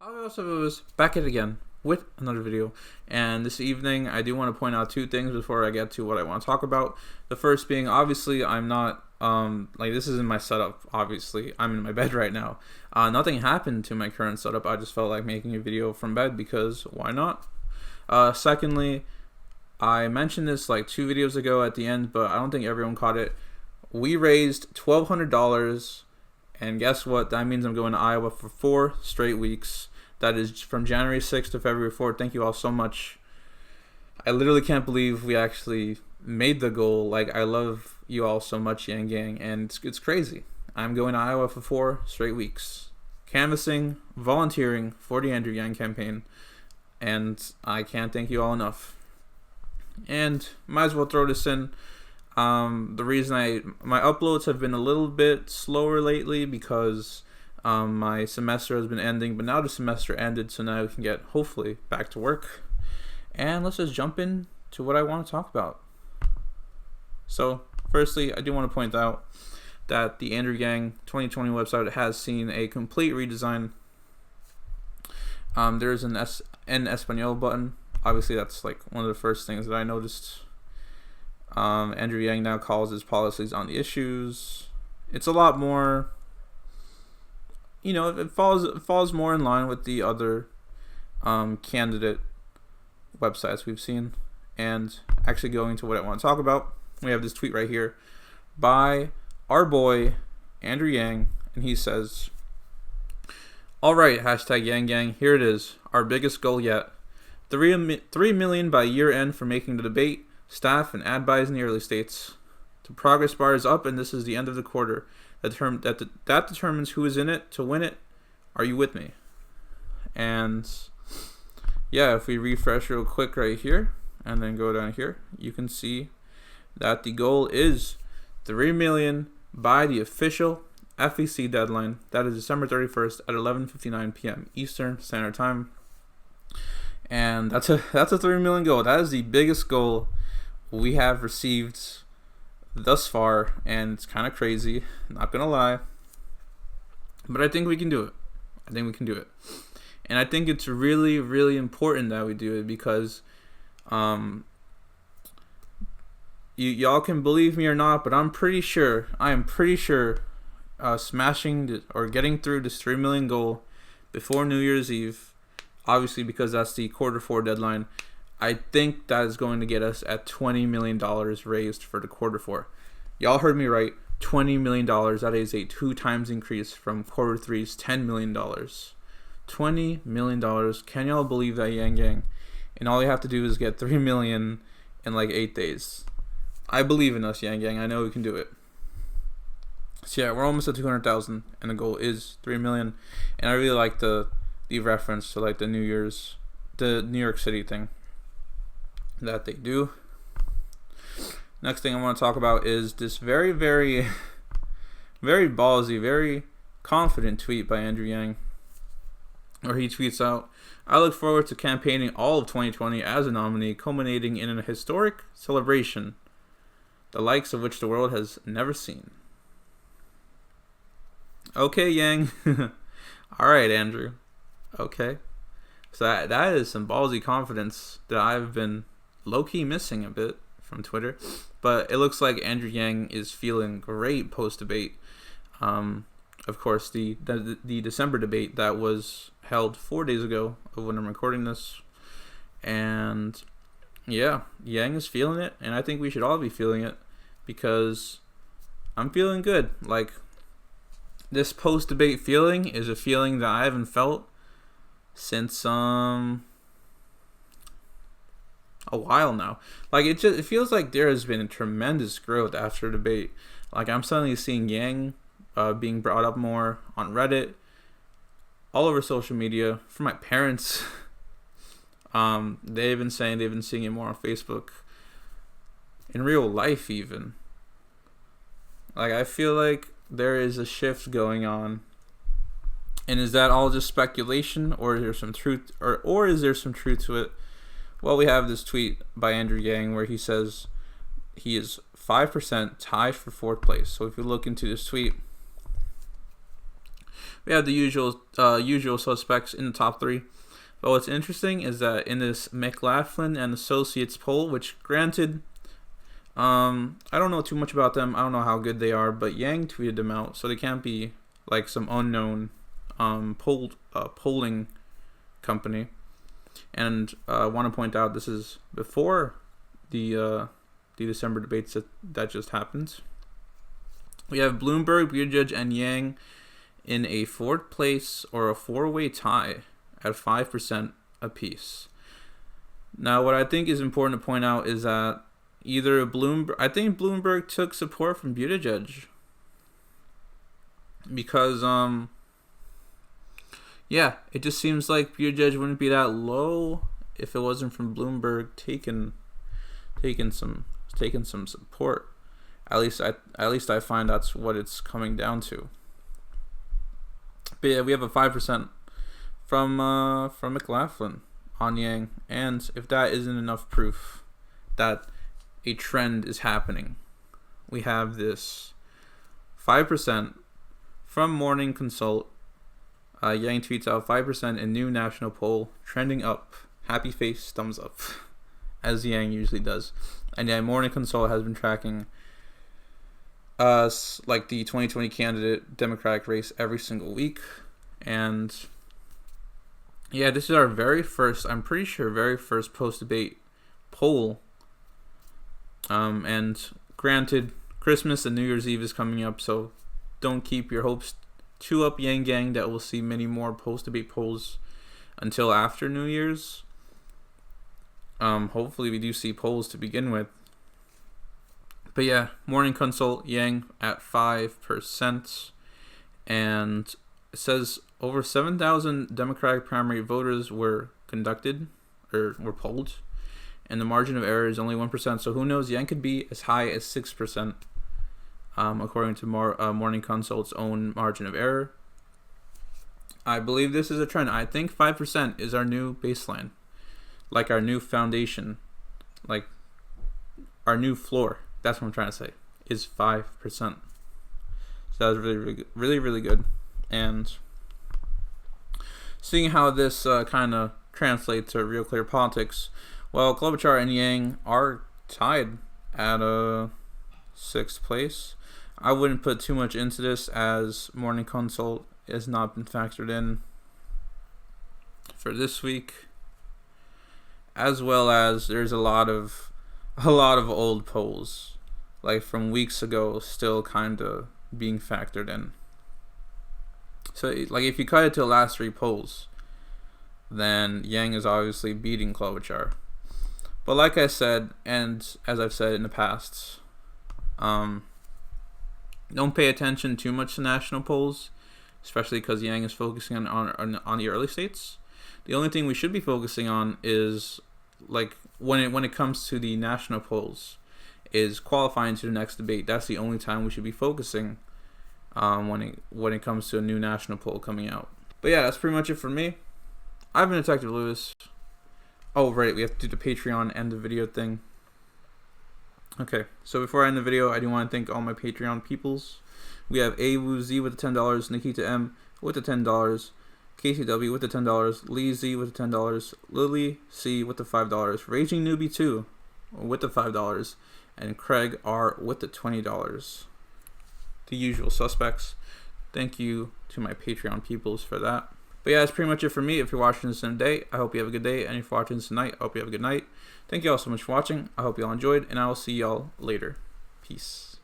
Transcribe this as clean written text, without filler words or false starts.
I also was back at it again with another video, and this evening I do want to point out two things before I get to what I want to talk about. The first being, obviously I'm not like, this isn't my setup. Obviously I'm in my bed right now. Nothing happened to my current setup. I just felt like making a video from bed because why not. Secondly, I mentioned this like 2 videos ago at the end, but I don't think everyone caught it. We raised $1,200, and guess what? That means I'm going to Iowa for 4 straight weeks. That is from January 6th to February 4th. Thank you all so much. I literally can't believe we actually made the goal. Like, I love you all so much, Yang Gang, and it's crazy. I'm going to Iowa for 4 straight weeks, canvassing, volunteering for the Andrew Yang campaign, and I can't thank you all enough. And might as well throw this in. The reason my uploads have been a little bit slower lately because my semester has been ending, but now the semester ended, so now we can get hopefully back to work. And let's just jump in to what I want to talk about. So firstly, I do want to point out that the Andrew Yang 2020 website has seen a complete redesign. There's an en Espanol button. Obviously that's like one of the first things that I noticed. Andrew Yang now calls his policies on the issues. It's a lot more, it falls more in line with the other candidate websites we've seen. And actually going to what I want to talk about, we have this tweet right here by our boy Andrew Yang, and he says, "Alright, hashtag Yang Gang, here it is, our biggest goal yet. 3 million by year end for making the debate, staff, and ad buys in the early states. The progress bar is up, and this is the end of the quarter. That determines who is in it to win it. Are you with me?" And yeah, if we refresh real quick right here and then go down here, you can see that the goal is 3 million by the official FEC deadline. That is December 31st at 11:59 p.m. Eastern Standard Time. And that's a 3 million goal. That is the biggest goal we have received thus far, and it's kind of crazy, not gonna lie, but I think we can do it. And I think it's really, really important that we do it because y'all can believe me or not, but I am pretty sure smashing or getting through this 3 million goal before New Year's Eve, obviously because that's the quarter 4 deadline, I think that is going to get us at $20 million raised for the quarter 4. Y'all heard me right, $20 million. That is a 2 times increase from quarter 3's $10 million. $20 million. Can y'all believe that, Yang Gang? And all you have to do is get 3 million in like 8 days. I believe in us, Yang Gang. I know we can do it. So yeah, we're almost at 200,000, and the goal is 3 million. And I really like the reference to like the New York City thing that they do. Next thing I want to talk about is this very, very, very ballsy, very confident tweet by Andrew Yang, where he tweets out, "I look forward to campaigning all of 2020 as a nominee, culminating in a historic celebration, the likes of which the world has never seen." Okay, Yang. All right, Andrew. Okay. So that is some ballsy confidence that I've been low-key missing a bit from Twitter. But it looks like Andrew Yang is feeling great post-debate. Of course, the December debate that was held 4 days ago of when I'm recording this. And yeah, Yang is feeling it, and I think we should all be feeling it because I'm feeling good. Like, this post-debate feeling is a feeling that I haven't felt since a while now. Like, it feels like there has been a tremendous growth after the debate. Like, I'm suddenly seeing Yang being brought up more on Reddit, all over social media, from my parents. They've been seeing it more on Facebook, in real life even. Like, I feel like there is a shift going on. And is that all just speculation, or is there some truth, or is there some truth to it? Well, we have this tweet by Andrew Yang where he says he is 5% tied for 4th place. So if you look into this tweet, we have the usual suspects in the top 3. But what's interesting is that in this McLaughlin and Associates poll, which granted, I don't know too much about them. I don't know how good they are, but Yang tweeted them out, so they can't be like some unknown polling company. And I want to point out this is before the December debates that just happened. We have Bloomberg, Buttigieg, and Yang in a 4th place or a 4-way tie at 5% apiece. Now, what I think is important to point out is that I think Bloomberg took support from Buttigieg because, it just seems like Buttigieg wouldn't be that low if it wasn't from Bloomberg taking some support. At least I find that's what it's coming down to. But yeah, we have a 5% from McLaughlin on Yang, and if that isn't enough proof that a trend is happening, we have this 5% from Morning Consult. Yang tweets out 5% in new national poll, trending up, happy face, thumbs up, as Yang usually does. And yeah, Morning Consult has been tracking like the 2020 candidate Democratic race every single week. And yeah, this is our very first post-debate poll. And granted, Christmas and New Year's Eve is coming up, so don't keep your hopes too up, Yang Gang, that we'll see many more post-debate polls until after New Year's. Hopefully we do see polls to begin with. But yeah, Morning Consult, Yang at 5%. And it says over 7,000 Democratic primary voters were conducted, or were polled. And the margin of error is only 1%. So who knows, Yang could be as high as 6%. According to Morning Consult's own margin of error. I believe this is a trend. I think 5% is our new baseline. Like our new foundation. Like our new floor. That's what I'm trying to say. Is 5%. So that was really, really good. Really, really good. And seeing how this kind of translates to Real Clear Politics. Well, Klobuchar and Yang are tied at 6th place. I wouldn't put too much into this, as Morning Consult has not been factored in for this week, as well as there's a lot of old polls, like from weeks ago, still kind of being factored in. So like if you cut it to the last 3 polls, then Yang is obviously beating Klobuchar. But like I said, and as I've said in the past, don't pay attention too much to national polls, especially because Yang is focusing on the early states. The only thing we should be focusing on is, like, when it comes to the national polls, is qualifying to the next debate. That's the only time we should be focusing when it comes to a new national poll coming out. But yeah, that's pretty much it for me. I've been Detective Lewis. Oh, right, we have to do the Patreon and the video thing. Okay, so before I end the video, I do want to thank all my Patreon peoples. We have AWooZ with the $10, Nikita M with the $10, KCW with the $10, Lee Z with the $10, Lily C with the $5, Raging Newbie 2 with the $5, and Craig R with the $20. The usual suspects. Thank you to my Patreon peoples for that. But yeah, that's pretty much it for me. If you're watching this in a day, I hope you have a good day. And if you're watching this tonight, I hope you have a good night. Thank you all so much for watching. I hope you all enjoyed, and I will see y'all later. Peace.